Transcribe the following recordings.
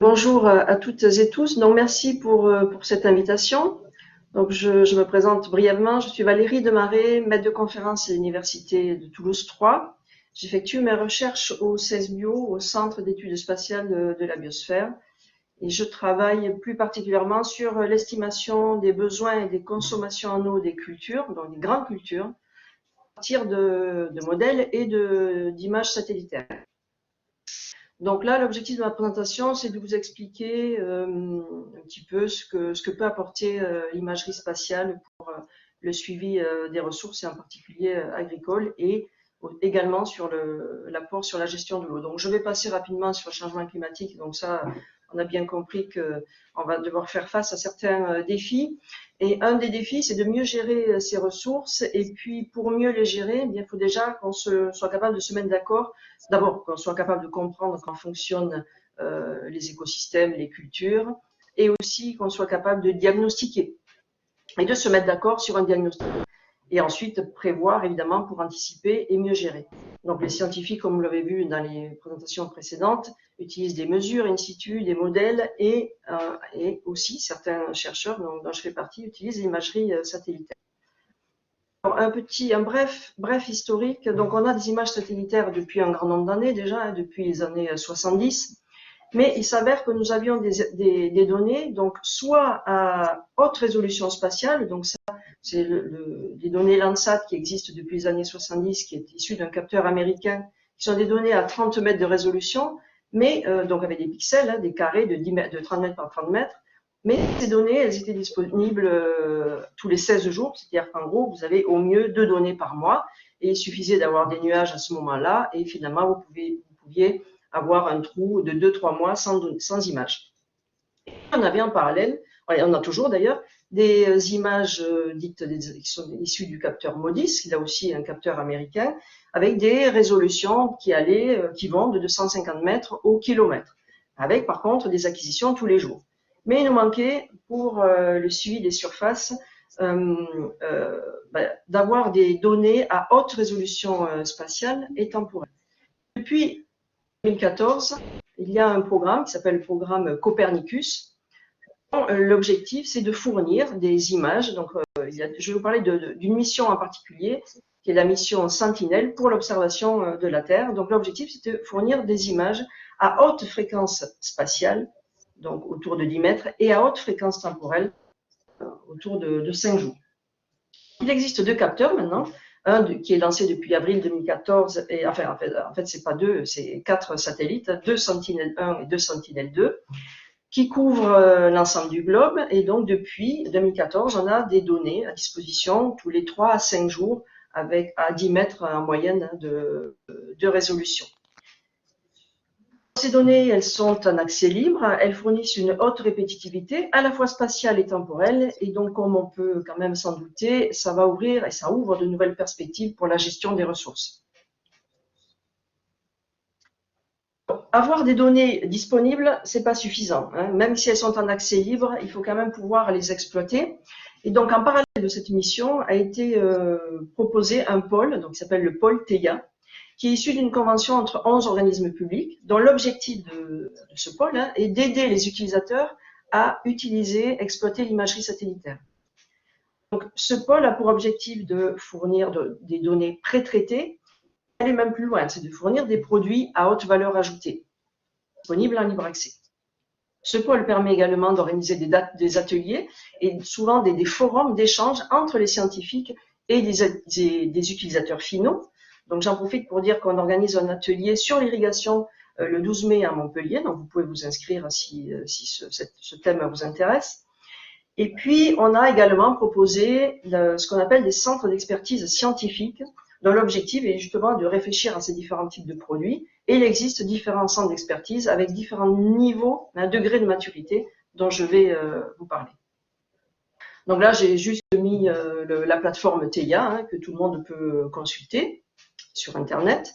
Bonjour à toutes et tous. Donc, merci pour cette invitation. Donc, je me présente brièvement. Je suis Valérie Demaret, maître de conférence à l'Université de Toulouse 3. J'effectue mes recherches au CESBio, au Centre d'études spatiales de la biosphère. Et je travaille plus particulièrement sur l'estimation des besoins et des consommations en eau des cultures, donc des grandes cultures, à partir de modèles et d'images satellitaires. Donc là, l'objectif de ma présentation, c'est de vous expliquer un petit peu ce que peut apporter l'imagerie spatiale pour le suivi des ressources, et en particulier agricoles, et également sur l'apport sur la gestion de l'eau. Donc je vais passer rapidement sur le changement climatique. Donc ça, on a bien compris qu'on va devoir faire face à certains défis. Et un des défis, c'est de mieux gérer ces ressources. Et puis, pour mieux les gérer, eh bien, il faut déjà qu'on soit capable de se mettre d'accord. D'abord, qu'on soit capable de comprendre comment fonctionnent les écosystèmes, les cultures, et aussi qu'on soit capable de diagnostiquer et de se mettre d'accord sur un diagnostic. Et ensuite, prévoir, évidemment, pour anticiper et mieux gérer. Donc, les scientifiques, comme vous l'avez vu dans les présentations précédentes, utilisent des mesures in situ, des modèles, et aussi certains chercheurs, dont je fais partie, utilisent l'imagerie satellitaire. Alors, un bref historique. Donc, on a des images satellitaires depuis un grand nombre d'années déjà, depuis les années 70. Mais il s'avère que nous avions des données, donc soit à haute résolution spatiale, donc ça, c'est les données Landsat qui existent depuis les années 70, qui est issu d'un capteur américain, qui sont des données à 30 mètres de résolution, mais donc avec des pixels, des carrés de 30 mètres par 30 mètres. Mais ces données, elles étaient disponibles tous les 16 jours, c'est-à-dire qu'en gros, vous avez au mieux 2 données par mois, et il suffisait d'avoir des nuages à ce moment-là, et finalement, vous pouviez avoir un trou de 2-3 mois sans images. On avait en parallèle, on a toujours d'ailleurs, des images dites qui sont issues du capteur MODIS, qui est aussi un capteur américain, avec des résolutions qui vont de 250 mètres au kilomètre, avec par contre des acquisitions tous les jours. Mais il nous manquait pour le suivi des surfaces d'avoir des données à haute résolution spatiale et temporelle. Depuis 2014, il y a un programme qui s'appelle le programme Copernicus. L'objectif, c'est de fournir des images. Donc, je vais vous parler d'une mission en particulier, qui est la mission Sentinelle pour l'observation de la Terre. Donc, l'objectif, c'est de fournir des images à haute fréquence spatiale, donc autour de 10 mètres, et à haute fréquence temporelle, autour de 5 jours. Il existe 2 capteurs maintenant. Un qui est lancé depuis avril 2014, et en fait c'est pas 2, c'est 4 satellites, 2 Sentinel-1 et 2 Sentinel-2, qui couvrent l'ensemble du globe. Et donc depuis 2014, on a des données à disposition tous les 3 à 5 jours, à 10 mètres en moyenne de résolution. Ces données, elles sont en accès libre, elles fournissent une haute répétitivité, à la fois spatiale et temporelle, et donc, comme on peut quand même s'en douter, ça va ouvrir et ça ouvre de nouvelles perspectives pour la gestion des ressources. Avoir des données disponibles, c'est pas suffisant, hein. Même si elles sont en accès libre, il faut quand même pouvoir les exploiter. Et donc, en parallèle de cette mission, a été proposé un pôle, donc qui s'appelle le pôle TEIA, qui est issu d'une convention entre 11 organismes publics, dont l'objectif de ce pôle est d'aider les utilisateurs à exploiter l'imagerie satellitaire. Donc, ce pôle a pour objectif de fournir des données pré-traitées, aller même plus loin, c'est de fournir des produits à haute valeur ajoutée, disponibles en libre accès. Ce pôle permet également d'organiser des ateliers et souvent des forums d'échange entre les scientifiques et des utilisateurs finaux. Donc j'en profite pour dire qu'on organise un atelier sur l'irrigation le 12 mai à Montpellier, donc vous pouvez vous inscrire si ce thème vous intéresse. Et puis on a également proposé ce qu'on appelle des centres d'expertise scientifique, dont l'objectif est justement de réfléchir à ces différents types de produits. Et il existe différents centres d'expertise avec différents niveaux, un degré de maturité dont je vais vous parler. Donc là, j'ai juste mis la plateforme TEIA, que tout le monde peut consulter sur Internet.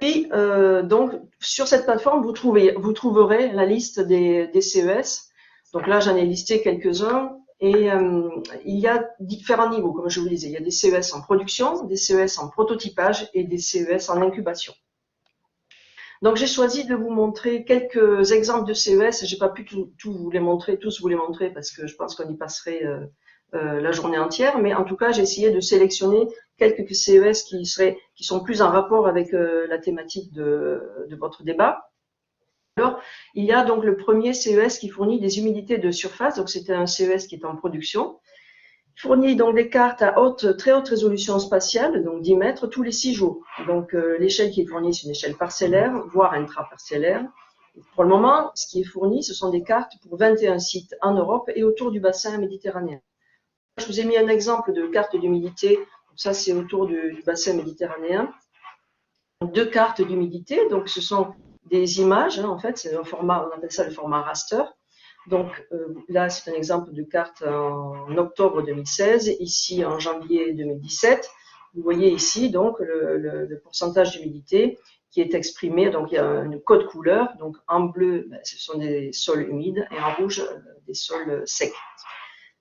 Et donc, sur cette plateforme, vous trouverez la liste des CES. Donc là, j'en ai listé quelques-uns. Et il y a différents niveaux, comme je vous le disais. Il y a des CES en production, des CES en prototypage et des CES en incubation. Donc j'ai choisi de vous montrer quelques exemples de CES. J'ai pas pu tous vous les montrer parce que je pense qu'on y passerait la journée entière, mais en tout cas j'ai essayé de sélectionner quelques CES qui sont plus en rapport avec la thématique de votre débat. Alors, il y a donc le premier CES qui fournit des humidités de surface, donc c'est un CES qui est en production. Il fournit donc des cartes à très haute résolution spatiale, donc 10 mètres, tous les 6 jours. Donc l'échelle qui est fournie, c'est une échelle parcellaire, voire intraparcellaire. Pour le moment, ce qui est fourni, ce sont des cartes pour 21 sites en Europe et autour du bassin méditerranéen. Je vous ai mis un exemple de carte d'humidité, ça c'est autour du bassin méditerranéen. 2 cartes d'humidité, donc ce sont des images, en fait, c'est un format, on appelle ça le format raster. Donc là, c'est un exemple de carte en octobre 2016, ici en janvier 2017. Vous voyez ici donc le pourcentage d'humidité qui est exprimé. Donc il y a un code couleur. Donc en bleu, ce sont des sols humides et en rouge, des sols secs.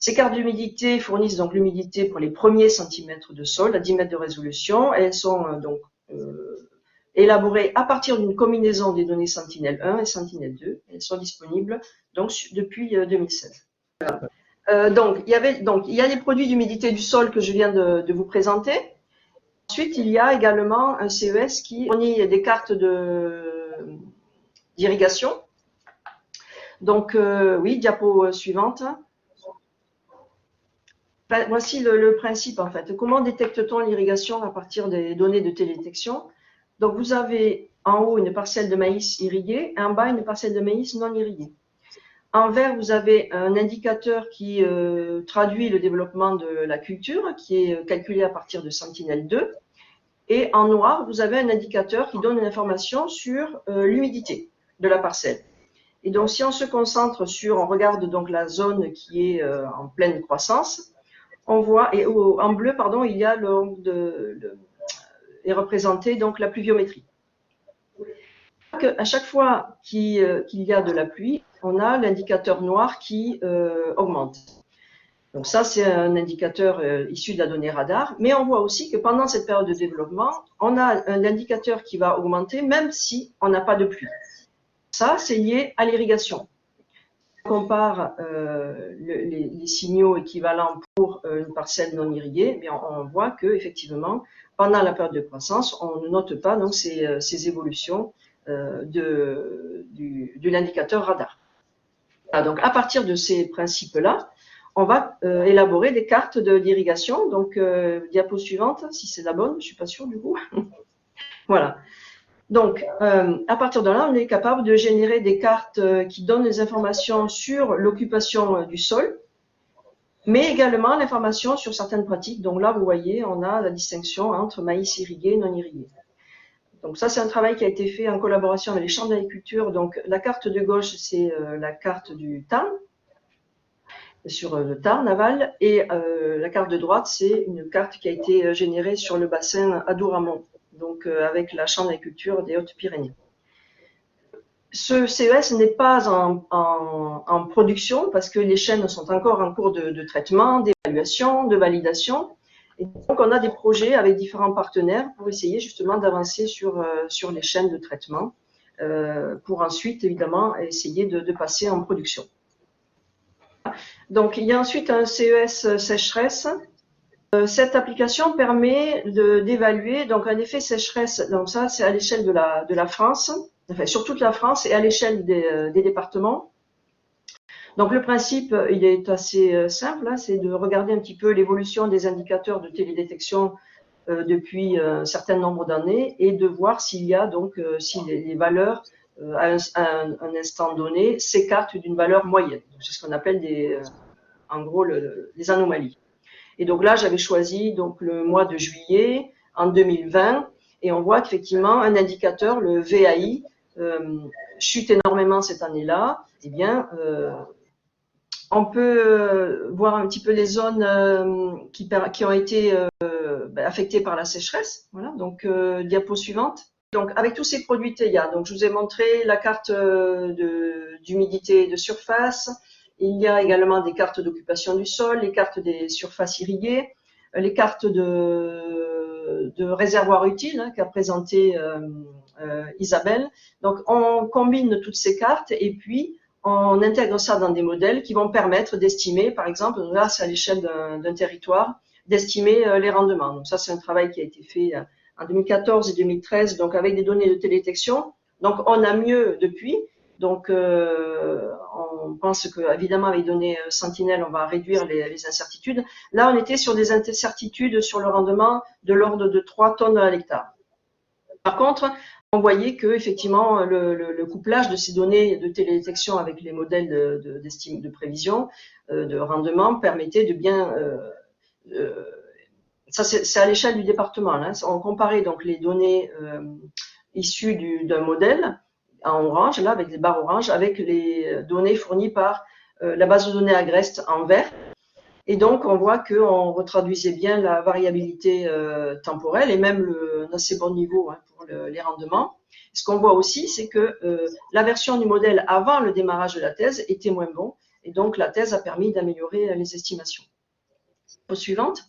Ces cartes d'humidité fournissent donc l'humidité pour les premiers centimètres de sol à 10 mètres de résolution. Elles sont donc élaborées à partir d'une combinaison des données Sentinel-1 et Sentinel-2. Elles sont disponibles donc depuis 2016. Voilà. Donc il y a les produits d'humidité du sol que je viens de vous présenter. Ensuite, il y a également un CES qui fournit des cartes d'irrigation. Donc oui, diapo suivante. Voici le principe en fait. Comment détecte-t-on l'irrigation à partir des données de télédétection? Donc vous avez en haut une parcelle de maïs irriguée et en bas une parcelle de maïs non irriguée. En vert, vous avez un indicateur qui traduit le développement de la culture, qui est calculé à partir de Sentinel-2. Et en noir, vous avez un indicateur qui donne une information sur l'humidité de la parcelle. Et donc si on se concentre on regarde donc la zone qui est en pleine croissance, on voit, et en bleu, pardon, il y a est représenté donc la pluviométrie. À chaque fois qu'il y a de la pluie, on a l'indicateur noir qui augmente. Donc ça, c'est un indicateur issu de la donnée radar, mais on voit aussi que pendant cette période de développement, on a un indicateur qui va augmenter même si on n'a pas de pluie. Ça, c'est lié à l'irrigation. On compare les signaux équivalents pour une parcelle non irriguée, mais on voit que effectivement, pendant la période de croissance, on ne note pas donc ces évolutions de l'indicateur radar. Donc, à partir de ces principes-là, on va élaborer des cartes d'irrigation. Donc, diapo suivante, si c'est la bonne, je ne suis pas sûre du coup. Voilà. Donc, à partir de là, on est capable de générer des cartes qui donnent des informations sur l'occupation du sol, mais également l'information sur certaines pratiques. Donc là, vous voyez, on a la distinction entre maïs irrigué et non irrigué. Donc ça, c'est un travail qui a été fait en collaboration avec les chambres d'agriculture. Donc la carte de gauche, c'est la carte du Tarn, sur le Tarn aval, et la carte de droite, c'est une carte qui a été générée sur le bassin Adour-Amont, donc avec la chambre d'agriculture des Hautes-Pyrénées. Ce CES n'est pas en production parce que les chaînes sont encore en cours de traitement, d'évaluation, de validation. Et donc, on a des projets avec différents partenaires pour essayer justement d'avancer sur les chaînes de traitement pour ensuite, évidemment, essayer de passer en production. Donc, il y a ensuite un CES sécheresse. Cette application permet d'évaluer donc un effet sécheresse. Donc ça, c'est à l'échelle de la France, enfin sur toute la France et à l'échelle des départements. Donc le principe, il est assez simple, hein, c'est de regarder un petit peu l'évolution des indicateurs de télédétection depuis un certain nombre d'années et de voir s'il y a donc si les valeurs à un instant donné s'écartent d'une valeur moyenne. C'est ce qu'on appelle en gros les anomalies. Et donc là, j'avais choisi donc le mois de juillet en 2020 et on voit qu'effectivement un indicateur, le VAI, chute énormément cette année-là. Eh bien, on peut voir un petit peu les zones qui ont été affectées par la sécheresse. Voilà, donc diapo suivante. Donc avec tous ces produits TEIA, donc je vous ai montré la carte d'humidité de surface. Il y a également des cartes d'occupation du sol, les cartes des surfaces irriguées, les cartes de réservoirs utiles qu'a présenté Isabelle. Donc, on combine toutes ces cartes et puis on intègre ça dans des modèles qui vont permettre d'estimer, par exemple, là c'est à l'échelle d'un territoire, d'estimer les rendements. Donc ça c'est un travail qui a été fait en 2014 et 2013, donc avec des données de télédétection. Donc on a mieux depuis. Donc on pense que évidemment avec les données Sentinelle, on va réduire les incertitudes. Là on était sur des incertitudes sur le rendement de l'ordre de 3 tonnes à l'hectare. Par contre, on voyait que effectivement le couplage de ces données de télédétection avec les modèles d'estime de prévision de rendement permettait de bien ça c'est à l'échelle du département. Hein. On comparait donc les données issues d'un modèle en orange, là avec les barres oranges, avec les données fournies par la base de données Agreste en vert. Et donc, on voit qu'on retraduisait bien la variabilité temporelle et même un assez bon niveau hein, pour les rendements. Ce qu'on voit aussi, c'est que la version du modèle avant le démarrage de la thèse était moins bon. Et donc, la thèse a permis d'améliorer les estimations. Suivante.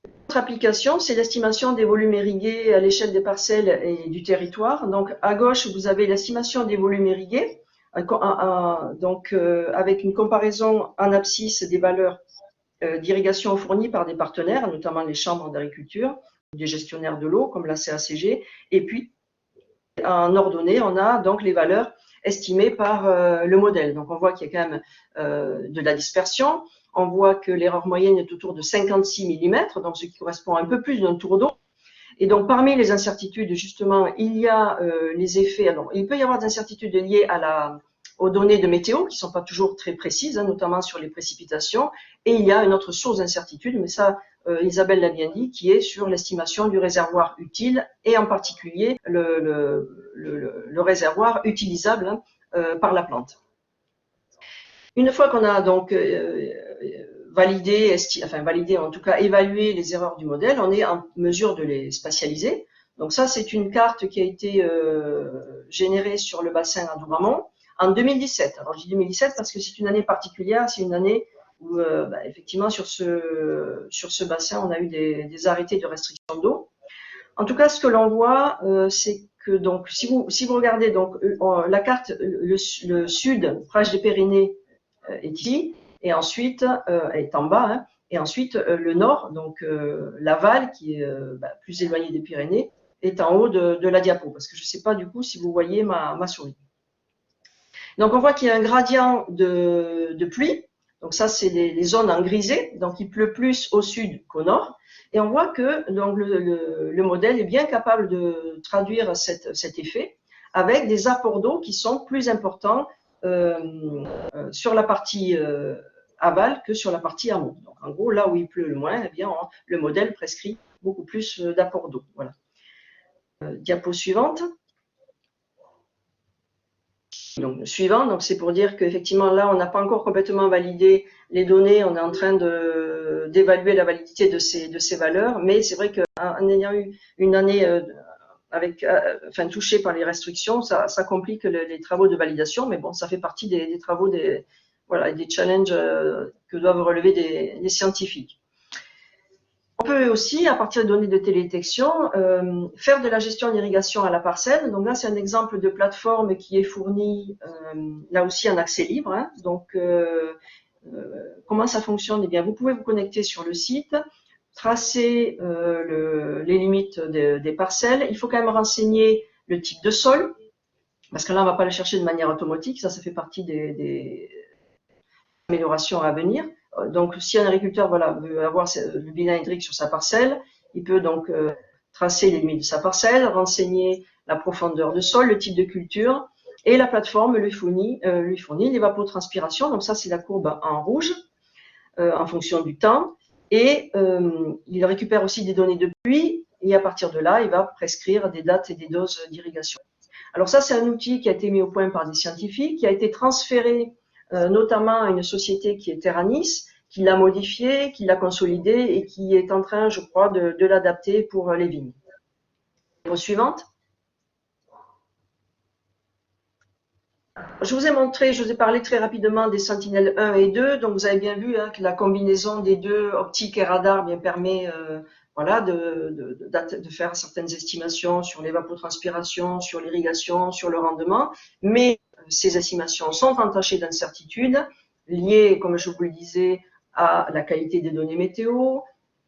L'autre application, c'est l'estimation des volumes irrigués à l'échelle des parcelles et du territoire. Donc, à gauche, vous avez l'estimation des volumes irrigués. Donc, avec une comparaison en abscisse des valeurs d'irrigation fournies par des partenaires, notamment les chambres d'agriculture, des gestionnaires de l'eau comme la CACG, et puis en ordonnée, on a donc les valeurs estimées par le modèle. Donc, on voit qu'il y a quand même de la dispersion. On voit que l'erreur moyenne est autour de 56 mm, donc ce qui correspond à un peu plus d'un tour d'eau. Et donc, parmi les incertitudes, justement, il y a les effets. Alors, il peut y avoir des incertitudes liées aux données de météo qui ne sont pas toujours très précises, hein, notamment sur les précipitations. Et il y a une autre source d'incertitude, mais ça, Isabelle l'a bien dit, qui est sur l'estimation du réservoir utile et en particulier le réservoir utilisable hein, par la plante. Une fois qu'on a donc validé, en tout cas évalué les erreurs du modèle, on est en mesure de les spatialiser. Donc ça, c'est une carte qui a été générée sur le bassin à Douramont en 2017. Alors je dis 2017 parce que c'est une année particulière, c'est une année où effectivement sur ce bassin, on a eu des arrêtés de restriction d'eau. En tout cas, ce que l'on voit, c'est que donc si vous regardez donc la carte, le sud, proche des Pyrénées, est ici, et ensuite est en bas, hein, et ensuite le nord, donc l'aval, qui est plus éloigné des Pyrénées, est en haut de la diapo, parce que je ne sais pas du coup si vous voyez ma souris. Donc on voit qu'il y a un gradient de pluie, donc ça c'est les zones en grisé, donc il pleut plus au sud qu'au nord, et on voit que donc, le modèle est bien capable de traduire cet effet avec des apports d'eau qui sont plus importants sur la partie aval que sur la partie amont. Donc, en gros, là où il pleut le moins, eh bien, le modèle prescrit beaucoup plus d'apport d'eau. Voilà. Diapo suivante. Donc, suivant, donc c'est pour dire qu'effectivement, là, on n'a pas encore complètement validé les données. On est en train d'évaluer la validité de ces valeurs. Mais c'est vrai qu'en ayant eu une année touché par les restrictions, ça complique les travaux de validation, mais bon, ça fait partie des travaux, des challenges que doivent relever les scientifiques. On peut aussi, à partir de données de télédétection, faire de la gestion d'irrigation à la parcelle. Donc là, c'est un exemple de plateforme qui est fournie, là aussi en accès libre. Hein. Donc, comment ça fonctionne? Eh bien, vous pouvez vous connecter sur le site, tracer les limites des parcelles. Il faut quand même renseigner le type de sol, parce que là, on ne va pas le chercher de manière automatique. Ça fait partie des améliorations à venir. Donc, si un agriculteur veut avoir le bilan hydrique sur sa parcelle, il peut donc tracer les limites de sa parcelle, renseigner la profondeur de sol, le type de culture, et la plateforme lui fournit l'évapotranspiration. Donc ça, c'est la courbe en rouge, en fonction du temps. Et il récupère aussi des données de pluie, et à partir de là, il va prescrire des dates et des doses d'irrigation. Alors ça, c'est un outil qui a été mis au point par des scientifiques, qui a été transféré notamment à une société qui est Terranis, qui l'a modifié, qui l'a consolidé et qui est en train, je crois, de l'adapter pour les vignes. Suivante. Je vous ai parlé très rapidement des Sentinelles 1 et 2, donc vous avez bien vu hein, que la combinaison des deux, optique et radar, bien permet voilà, de faire certaines estimations sur l'évapotranspiration, sur l'irrigation, sur le rendement, mais ces estimations sont entachées d'incertitudes liées, comme je vous le disais, à la qualité des données météo,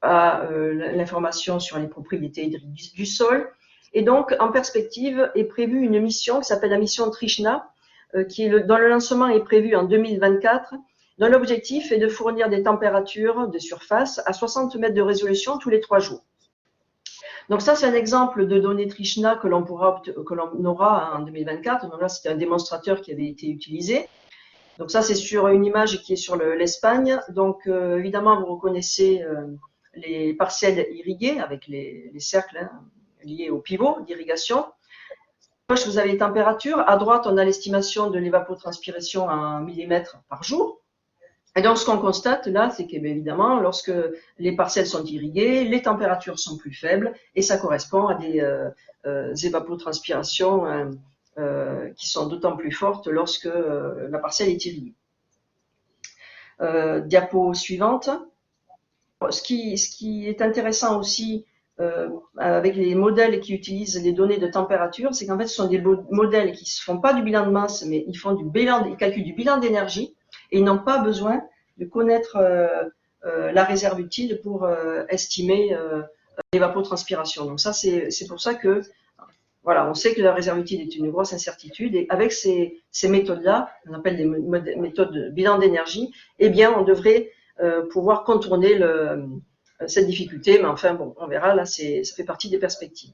à l'information sur les propriétés hydriques du sol. Et donc, en perspective, est prévue une mission qui s'appelle la mission Trishna, dont le lancement est prévu en 2024, dont l'objectif est de fournir des températures de surface à 60 mètres de résolution tous les 3 jours. Donc ça, c'est un exemple de données Trishna que l'on aura en 2024. Donc là, c'était un démonstrateur qui avait été utilisé. Donc ça, c'est sur une image qui est sur l'Espagne. Donc évidemment, vous reconnaissez les parcelles irriguées avec les cercles liés au pivot d'irrigation. À gauche, vous avez les températures. À droite, on a l'estimation de l'évapotranspiration en millimètres par jour. Et donc, ce qu'on constate là, c'est qu'évidemment, lorsque les parcelles sont irriguées, les températures sont plus faibles et ça correspond à des évapotranspirations qui sont d'autant plus fortes lorsque la parcelle est irriguée. Diapo suivante. Ce qui est intéressant aussi avec les modèles qui utilisent les données de température, c'est qu'en fait, ce sont des modèles qui ne font pas du bilan de masse, mais ils calculent du bilan d'énergie. Et ils n'ont pas besoin de connaître la réserve utile pour estimer l'évapotranspiration. Donc ça, c'est pour ça que, voilà, on sait que la réserve utile est une grosse incertitude. Et avec ces méthodes-là, on appelle des méthodes de bilan d'énergie, eh bien, on devrait pouvoir contourner cette difficulté. Mais enfin, bon, on verra, là, ça fait partie des perspectives.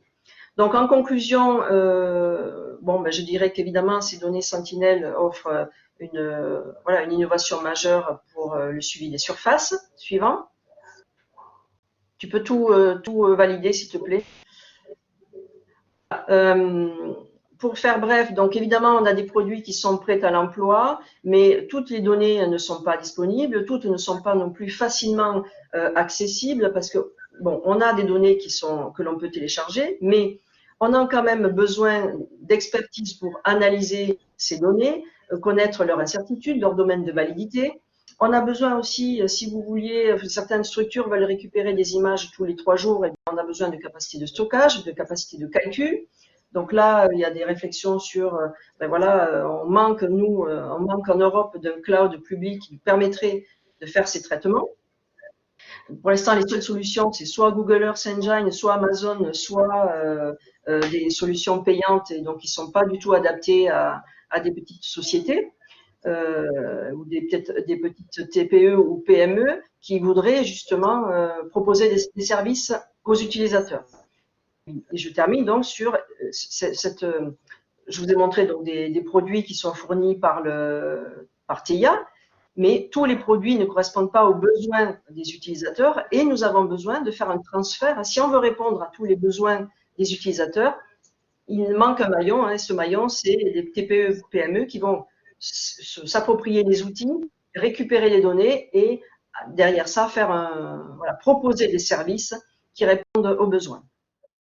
Donc, en conclusion, je dirais qu'évidemment, ces données Sentinel offrent une innovation majeure pour le suivi des surfaces. Suivant. Tu peux tout valider, s'il te plaît. Pour faire bref, donc évidemment, on a des produits qui sont prêts à l'emploi, mais toutes les données ne sont pas disponibles, toutes ne sont pas non plus facilement accessibles parce que, bon, on a des données que l'on peut télécharger, mais on a quand même besoin d'expertise pour analyser ces données, connaître leur incertitude, leur domaine de validité. On a besoin aussi, si vous vouliez, certaines structures veulent récupérer des images tous les 3 jours, et on a besoin de capacité de stockage, de capacité de calcul. Donc là, il y a des réflexions sur, on manque en Europe d'un cloud public qui permettrait de faire ces traitements. Pour l'instant, les seules solutions, c'est soit Google Earth Engine, soit Amazon, soit des solutions payantes et donc qui ne sont pas du tout adaptées à des petites sociétés ou des petites TPE ou PME qui voudraient justement proposer des services aux utilisateurs. Et je termine donc sur je vous ai montré donc des produits qui sont fournis par TIA, mais tous les produits ne correspondent pas aux besoins des utilisateurs et nous avons besoin de faire un transfert. Si on veut répondre à tous les besoins des utilisateurs, il manque un maillon. Ce maillon, c'est les TPE, PME qui vont s'approprier les outils, récupérer les données et derrière ça, proposer des services qui répondent aux besoins.